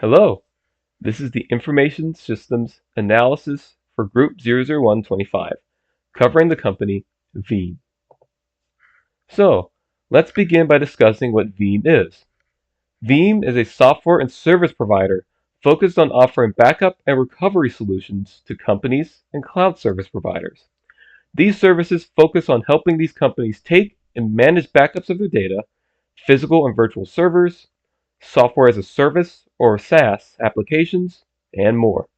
Hello, this is the Information Systems Analysis for Group001 covering the company Veeam. So, let's begin by discussing what Veeam is. Veeam is a software and service provider focused on offering backup and recovery solutions to companies and cloud service providers. These services focus on helping these companies take and manage backups of their data, physical and virtual servers, software as a service or SaaS applications, and more.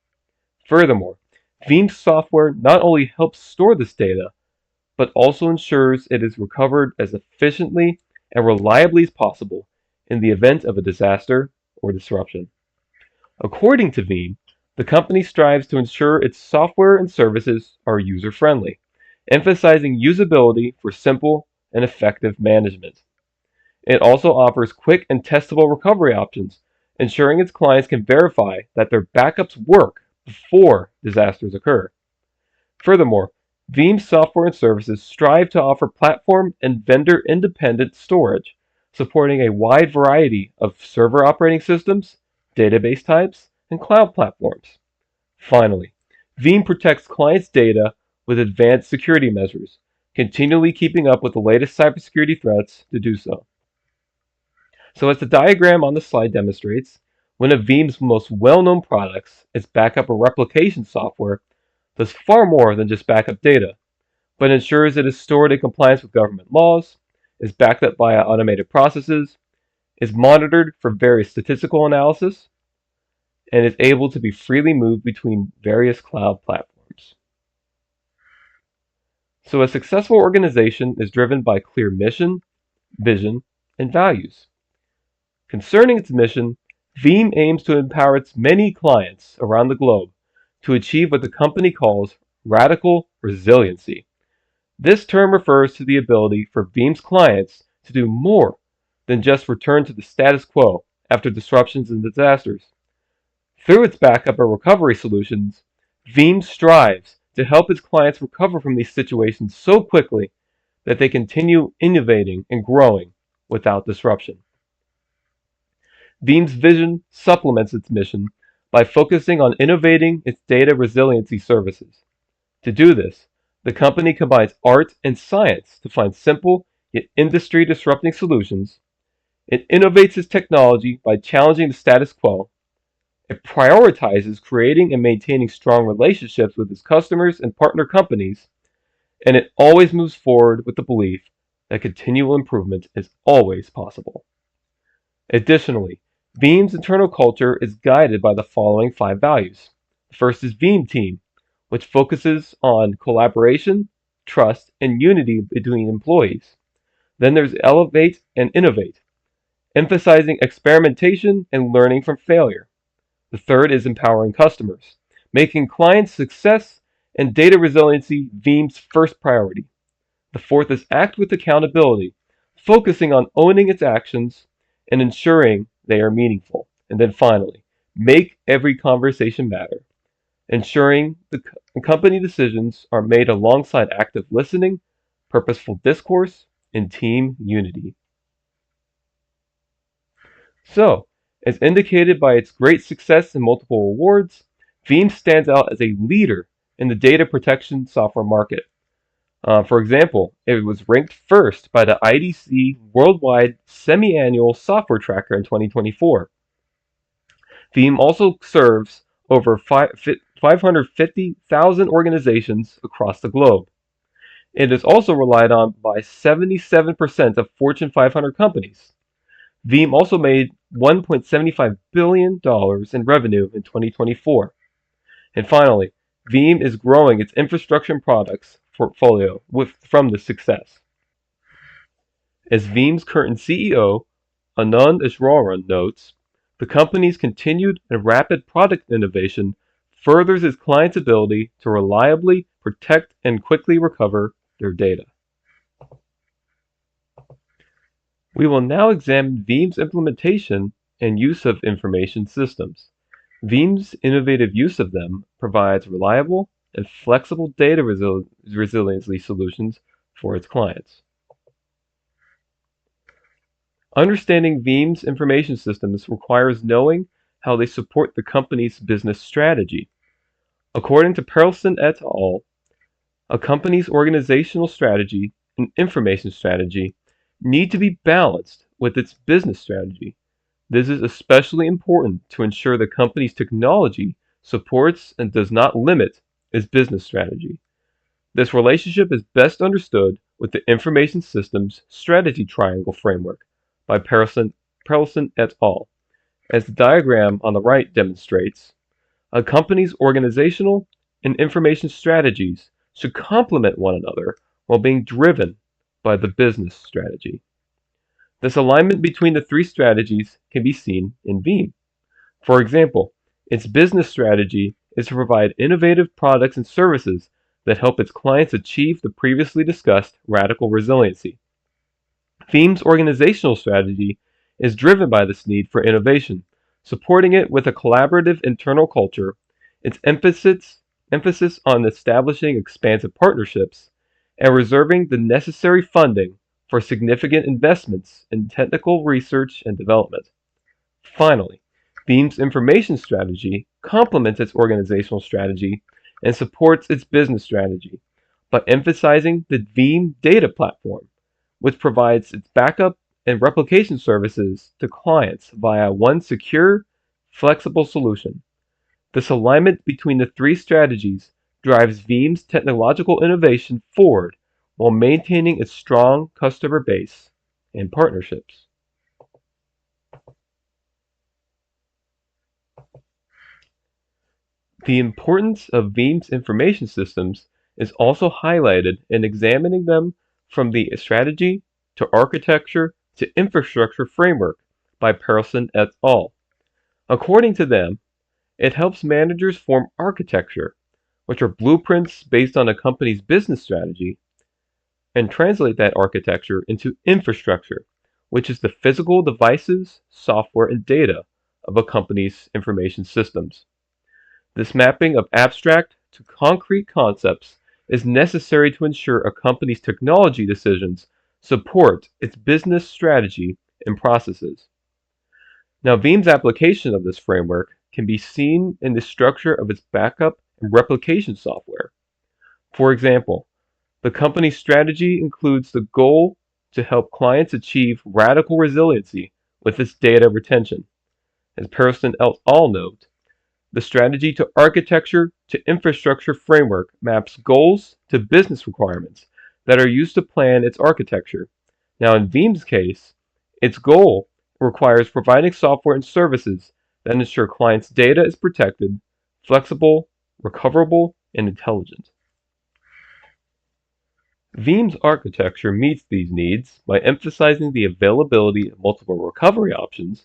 Furthermore, Veeam software not only helps store this data, but also ensures it is recovered as efficiently and reliably as possible in the event of a disaster or disruption. According to Veeam, the company strives to ensure its software and services are user-friendly, emphasizing usability for simple and effective management. It also offers quick and testable recovery options, ensuring its clients can verify that their backups work before disasters occur. Furthermore, Veeam's software and services strive to offer platform and vendor independent storage, supporting a wide variety of server operating systems, database types, and cloud platforms. Finally, Veeam protects clients' data with advanced security measures, continually keeping up with the latest cybersecurity threats to do so. So as the diagram on the slide demonstrates, one of Veeam's most well-known products, its backup and replication software, does far more than just backup data, but ensures it is stored in compliance with government laws, is backed up by automated processes, is monitored for various statistical analysis, and is able to be freely moved between various cloud platforms. So a successful organization is driven by clear mission, vision, and values. Concerning its mission, Veeam aims to empower its many clients around the globe to achieve what the company calls radical resiliency. This term refers to the ability for Veeam's clients to do more than just return to the status quo after disruptions and disasters. Through its backup and recovery solutions, Veeam strives to help its clients recover from these situations so quickly that they continue innovating and growing without disruption. Veeam's vision supplements its mission by focusing on innovating its data resiliency services. To do this, the company combines art and science to find simple yet industry disrupting solutions. It innovates its technology by challenging the status quo. It prioritizes creating and maintaining strong relationships with its customers and partner companies, and it always moves forward with the belief that continual improvement is always possible. Additionally, Veeam's internal culture is guided by the following five values. The first is Veeam Team, which focuses on collaboration, trust, and unity between employees. Then there's Elevate and Innovate, emphasizing experimentation and learning from failure. The third is empowering customers, making client success and data resiliency Veeam's first priority. The fourth is Act with accountability, focusing on owning its actions and ensuring they are meaningful. And then finally, make every conversation matter, ensuring the company decisions are made alongside active listening, purposeful discourse, and team unity. So, as indicated by its great success and multiple awards, Veeam stands out as a leader in the data protection software market. For example, it was ranked first by the IDC Worldwide Semi-Annual Software Tracker in 2024. Veeam also serves over 550,000 organizations across the globe. It is also relied on by 77% of Fortune 500 companies. Veeam also made $1.75 billion in revenue in 2024. And finally, Veeam is growing its infrastructure and products portfolio from this success. As Veeam's current CEO, Anand Ishwaran notes, the company's continued and rapid product innovation furthers its clients' ability to reliably protect and quickly recover their data. We will now examine Veeam's implementation and use of information systems. Veeam's innovative use of them provides reliable and flexible data resiliency solutions for its clients. Understanding Veeam's information systems requires knowing how they support the company's business strategy. According to Perelson et al., a company's organizational strategy and information strategy need to be balanced with its business strategy. This is especially important to ensure the company's technology supports and does not limit its business strategy. This relationship is best understood with the Information Systems Strategy Triangle framework by Perelson et al. As the diagram on the right demonstrates, a company's organizational and information strategies should complement one another while being driven by the business strategy. This alignment between the three strategies can be seen in Veeam. For example, its business strategy is to provide innovative products and services that help its clients achieve the previously discussed radical resiliency. Veeam's organizational strategy is driven by this need for innovation, supporting it with a collaborative internal culture, its emphasis on establishing expansive partnerships, and reserving the necessary funding for significant investments in technical research and development. Finally, Veeam's information strategy complements its organizational strategy and supports its business strategy by emphasizing the Veeam data platform, which provides its backup and replication services to clients via one secure, flexible solution. This alignment between the three strategies drives Veeam's technological innovation forward while maintaining its strong customer base and partnerships. The importance of Veeam's information systems is also highlighted in examining them from the strategy to architecture to infrastructure framework by Perelson et al. According to them, it helps managers form architecture, which are blueprints based on a company's business strategy, and translate that architecture into infrastructure, which is the physical devices, software, and data of a company's information systems. This mapping of abstract to concrete concepts is necessary to ensure a company's technology decisions support its business strategy and processes. Now, Veeam's application of this framework can be seen in the structure of its backup and replication software. For example, the company's strategy includes the goal to help clients achieve radical resiliency with its data retention. As Pearson et al. Note, the strategy to architecture to infrastructure framework maps goals to business requirements that are used to plan its architecture. Now, in Veeam's case, its goal requires providing software and services that ensure clients' data is protected, flexible, recoverable, and intelligent. Veeam's architecture meets these needs by emphasizing the availability of multiple recovery options,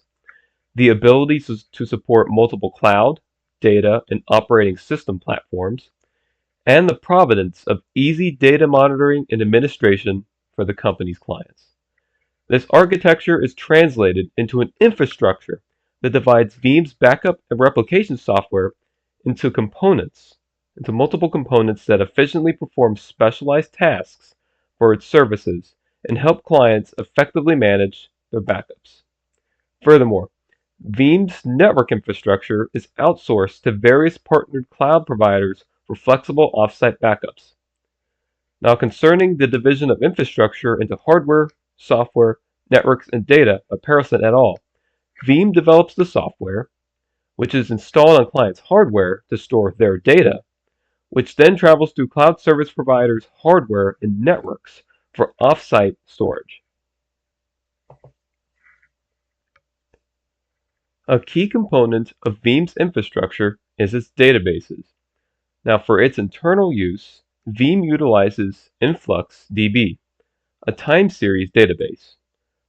the ability to support multiple cloud, data, and operating system platforms, and the providence of easy data monitoring and administration for the company's clients. This architecture is translated into an infrastructure that divides Veeam's backup and replication software into components, into multiple components that efficiently perform specialized tasks for its services and help clients effectively manage their backups. Furthermore, Veeam's network infrastructure is outsourced to various partnered cloud providers for flexible offsite backups. Now, concerning the division of infrastructure into hardware, software, networks, and data by Pearson et al., Veeam develops the software, which is installed on clients' hardware to store their data, which then travels through cloud service providers' hardware and networks for offsite storage. A key component of Veeam's infrastructure is its databases. Now, for its internal use, Veeam utilizes InfluxDB, a time series database.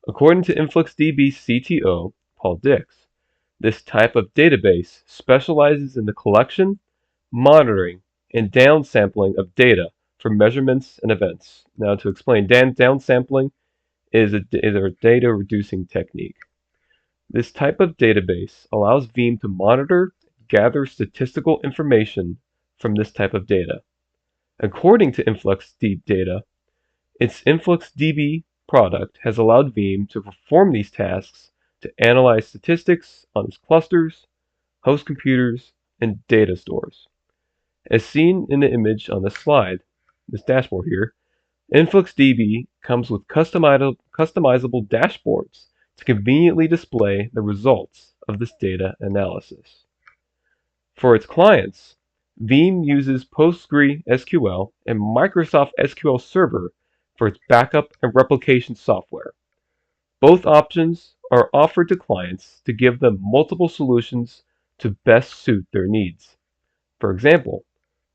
According to InfluxDB CTO, Paul Dix, this type of database specializes in the collection, monitoring, and downsampling of data for measurements and events. Now, to explain, downsampling is a data reducing technique. This type of database allows Veeam to monitor, gather statistical information from this type of data. According to InfluxDB data, its InfluxDB product has allowed Veeam to perform these tasks to analyze statistics on its clusters, host computers, and data stores. As seen in the image on this slide, this dashboard here, InfluxDB comes with customizable dashboards to conveniently display the results of this data analysis. For its clients, Veeam uses PostgreSQL and Microsoft SQL Server for its backup and replication software. Both options are offered to clients to give them multiple solutions to best suit their needs. For example,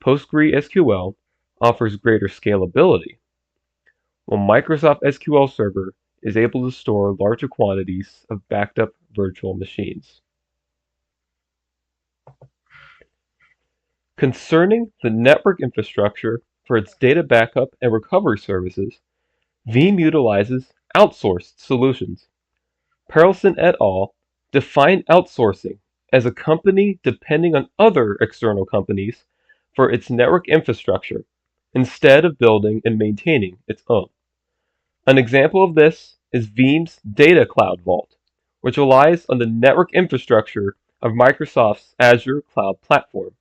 PostgreSQL offers greater scalability, while Microsoft SQL Server is able to store larger quantities of backed up virtual machines. Concerning the network infrastructure for its data backup and recovery services, Veeam utilizes outsourced solutions. Perelson et al. Define outsourcing as a company depending on other external companies for its network infrastructure instead of building and maintaining its own. An example of this is Veeam's Data Cloud Vault, which relies on the network infrastructure of Microsoft's Azure Cloud Platform.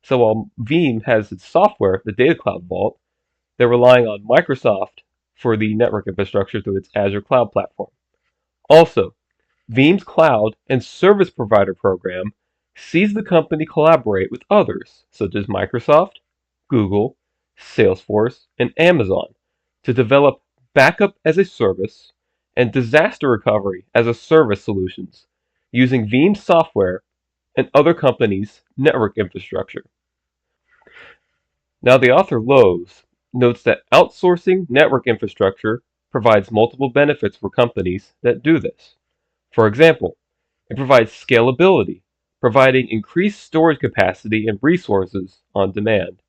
So while Veeam has its software, the Data Cloud Vault, they're relying on Microsoft for the network infrastructure through its Azure Cloud Platform. Also, Veeam's cloud and service provider program sees the company collaborate with others such as Microsoft, Google, Salesforce, and Amazon to develop backup as a service and disaster recovery as a service solutions using Veeam software and other companies' network infrastructure. Now, the author Lowe's notes that outsourcing network infrastructure provides multiple benefits for companies that do this. For example, it provides scalability, providing increased storage capacity and resources on demand.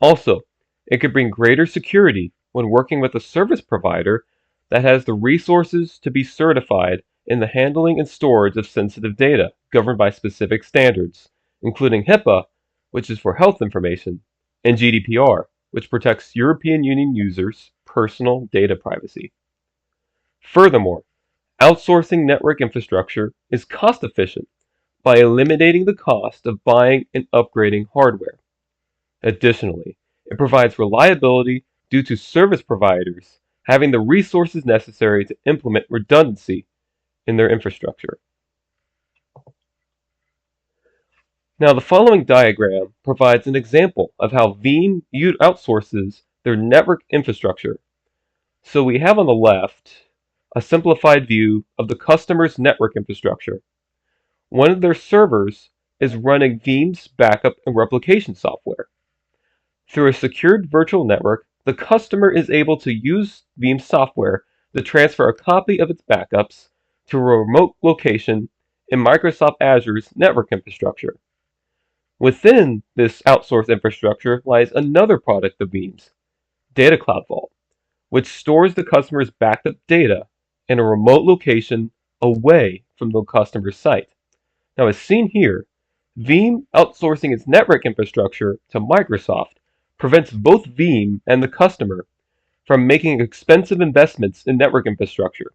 Also, it could bring greater security when working with a service provider that has the resources to be certified in the handling and storage of sensitive data governed by specific standards, including HIPAA, which is for health information, and GDPR, which protects European Union users' personal data privacy. Furthermore, outsourcing network infrastructure is cost efficient by eliminating the cost of buying and upgrading hardware. Additionally, it provides reliability due to service providers having the resources necessary to implement redundancy in their infrastructure. Now, the following diagram provides an example of how Veeam outsources their network infrastructure. So we have on the left a simplified view of the customer's network infrastructure. One of their servers is running Veeam's backup and replication software. Through a secured virtual network, the customer is able to use Veeam software to transfer a copy of its backups to a remote location in Microsoft Azure's network infrastructure. Within this outsourced infrastructure lies another product of Veeam's, Data Cloud Vault, which stores the customer's backed up data in a remote location away from the customer's site. Now, as seen here, Veeam outsourcing its network infrastructure to Microsoft prevents both Veeam and the customer from making expensive investments in network infrastructure.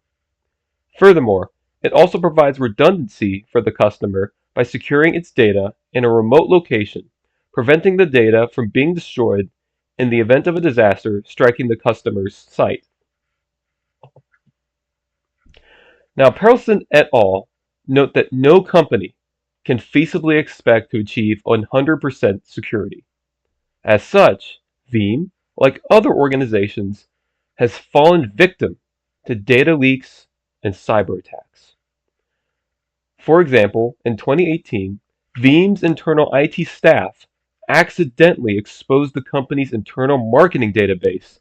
Furthermore, it also provides redundancy for the customer by securing its data in a remote location, preventing the data from being destroyed in the event of a disaster striking the customer's site. Now, Perelson et al. Note that no company can feasibly expect to achieve 100% security. As such, Veeam, like other organizations, has fallen victim to data leaks and cyber attacks. For example, in 2018, Veeam's internal IT staff accidentally exposed the company's internal marketing database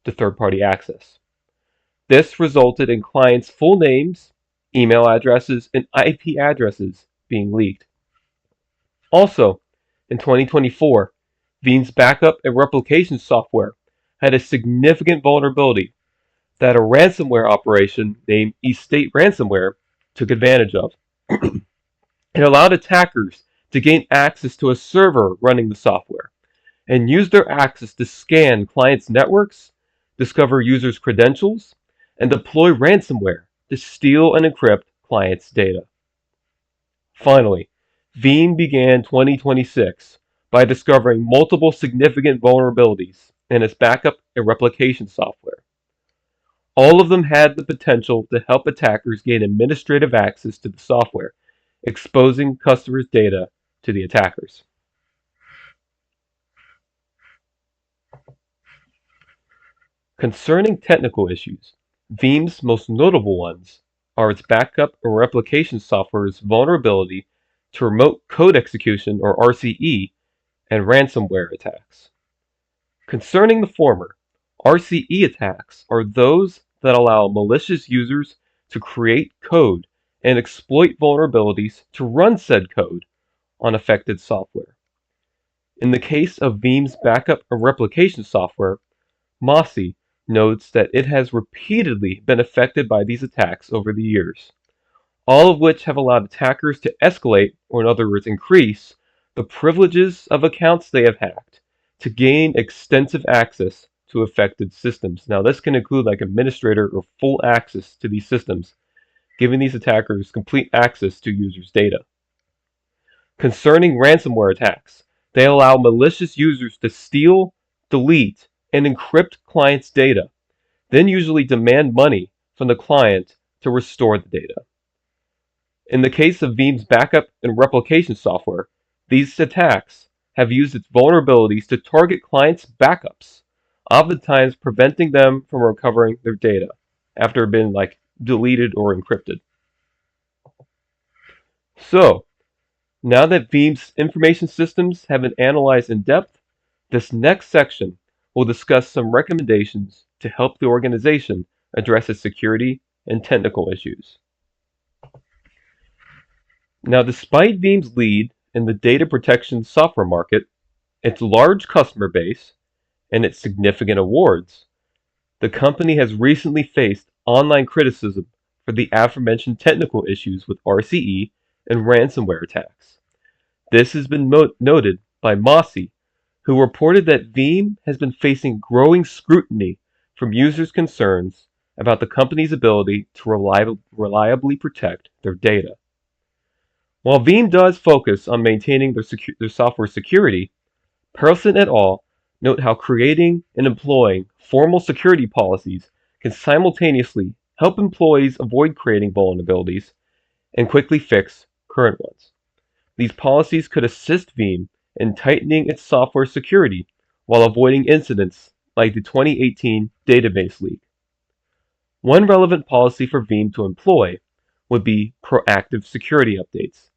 to third-party access. This resulted in clients' full names, email addresses, and IP addresses being leaked. Also, in 2024, Veeam's backup and replication software had a significant vulnerability that a ransomware operation named Estate Ransomware took advantage of. It allowed attackers to gain access to a server running the software and use their access to scan clients' networks, discover users' credentials, and deploy ransomware to steal and encrypt clients' data. Finally, Veeam began 2026 by discovering multiple significant vulnerabilities in its backup and replication software. All of them had the potential to help attackers gain administrative access to the software, exposing customers' data to the attackers. Concerning technical issues, Veeam's most notable ones are its backup and replication software's vulnerability to remote code execution or RCE and ransomware attacks. Concerning the former, RCE attacks are those that allow malicious users to create code and exploit vulnerabilities to run said code on affected software. In the case of Veeam's backup and replication software, Mossy notes that it has repeatedly been affected by these attacks over the years, all of which have allowed attackers to escalate, or in other words, increase, the privileges of accounts they have hacked to gain extensive access to affected systems. Now, this can include like administrator or full access to these systems, giving these attackers complete access to users' data. Concerning ransomware attacks, they allow malicious users to steal, delete, and encrypt clients' data, then usually demand money from the client to restore the data. In the case of Veeam's backup and replication software, these attacks have used its vulnerabilities to target clients' backups, oftentimes preventing them from recovering their data after it been like deleted or encrypted. So, now that Veeam's information systems have been analyzed in depth, this next section will discuss some recommendations to help the organization address its security and technical issues. Now, despite Veeam's lead in the data protection software market, its large customer base, and its significant awards, the company has recently faced online criticism for the aforementioned technical issues with RCE and ransomware attacks. This has been noted by Mossy, who reported that Veeam has been facing growing scrutiny from users' concerns about the company's ability to reliably protect their data. While Veeam does focus on maintaining their software security, Perlson et al. Note how creating and employing formal security policies can simultaneously help employees avoid creating vulnerabilities and quickly fix current ones. These policies could assist Veeam in tightening its software security while avoiding incidents like the 2018 database leak. One relevant policy for Veeam to employ would be proactive security updates,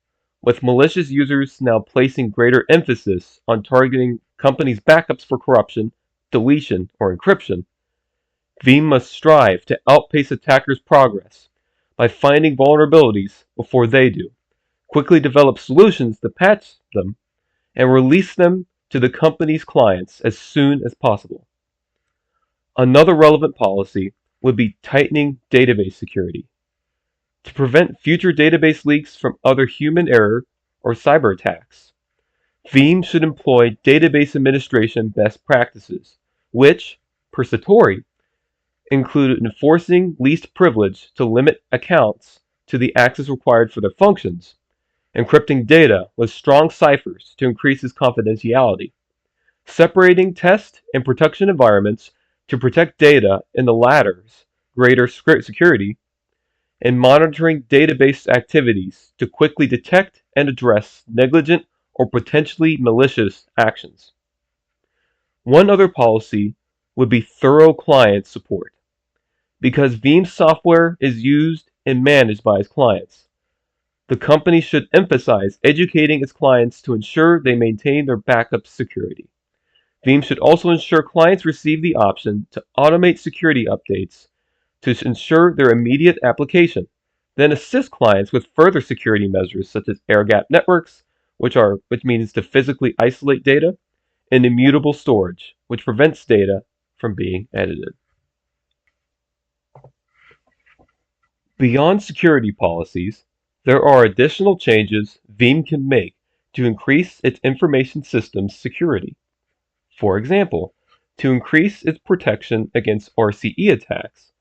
with malicious users now placing greater emphasis on targeting companies' backups for corruption, deletion, or encryption. Veeam must strive to outpace attackers' progress by finding vulnerabilities before they do, quickly develop solutions to patch them, and release them to the company's clients as soon as possible. Another relevant policy would be tightening database security. To prevent future database leaks from other human error or cyber attacks, Veeam should employ database administration best practices, which, per Satori, include enforcing least privilege to limit accounts to the access required for their functions, encrypting data with strong ciphers to increase its confidentiality, separating test and production environments to protect data in the latter's greater security, and monitoring database activities to quickly detect and address negligent or potentially malicious actions. One other policy would be thorough client support. Because Veeam software is used and managed by its clients, the company should emphasize educating its clients to ensure they maintain their backup security. Veeam should also ensure clients receive the option to automate security updates to ensure their immediate application, then assist clients with further security measures such as air-gapped networks, which means to physically isolate data, and immutable storage, which prevents data from being edited. Beyond security policies, there are additional changes Veeam can make to increase its information systems security. For example, to increase its protection against RCE attacks,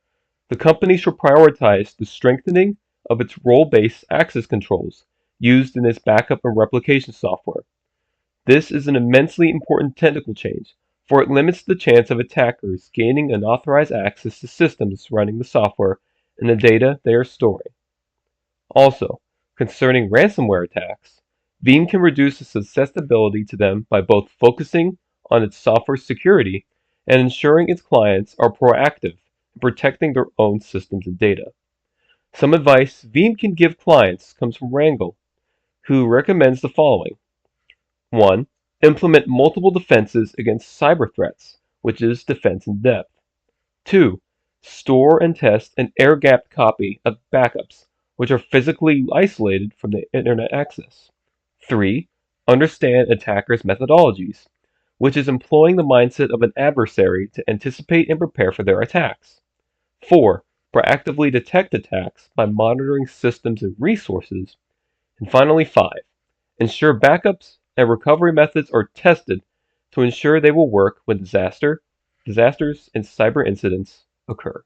the company should prioritize the strengthening of its role-based access controls used in its backup and replication software. This is an immensely important technical change, for it limits the chance of attackers gaining unauthorized access to systems running the software and the data they are storing. Also, concerning ransomware attacks, Veeam can reduce the susceptibility to them by both focusing on its software security and ensuring its clients are proactive in protecting their own systems and data. Some advice Veeam can give clients comes from Wrangle, who recommends the following. 1. Implement multiple defenses against cyber threats, which is defense in depth. 2. Store and test an air-gapped copy of backups, which are physically isolated from the internet access. 3. Understand attackers' methodologies, which is employing the mindset of an adversary to anticipate and prepare for their attacks. 4. Proactively detect attacks by monitoring systems and resources. And finally, 5. Ensure backups and recovery methods are tested to ensure they will work when disasters and cyber incidents occur.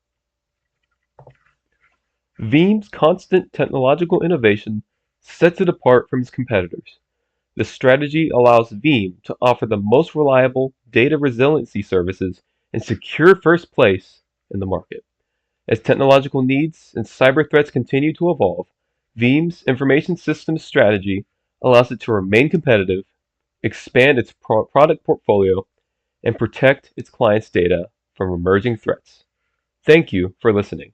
Veeam's constant technological innovation sets it apart from its competitors. This strategy allows Veeam to offer the most reliable data resiliency services and secure first place in the market. As technological needs and cyber threats continue to evolve, Veeam's information systems strategy allows it to remain competitive, expand its product portfolio, and protect its clients' data from emerging threats. Thank you for listening.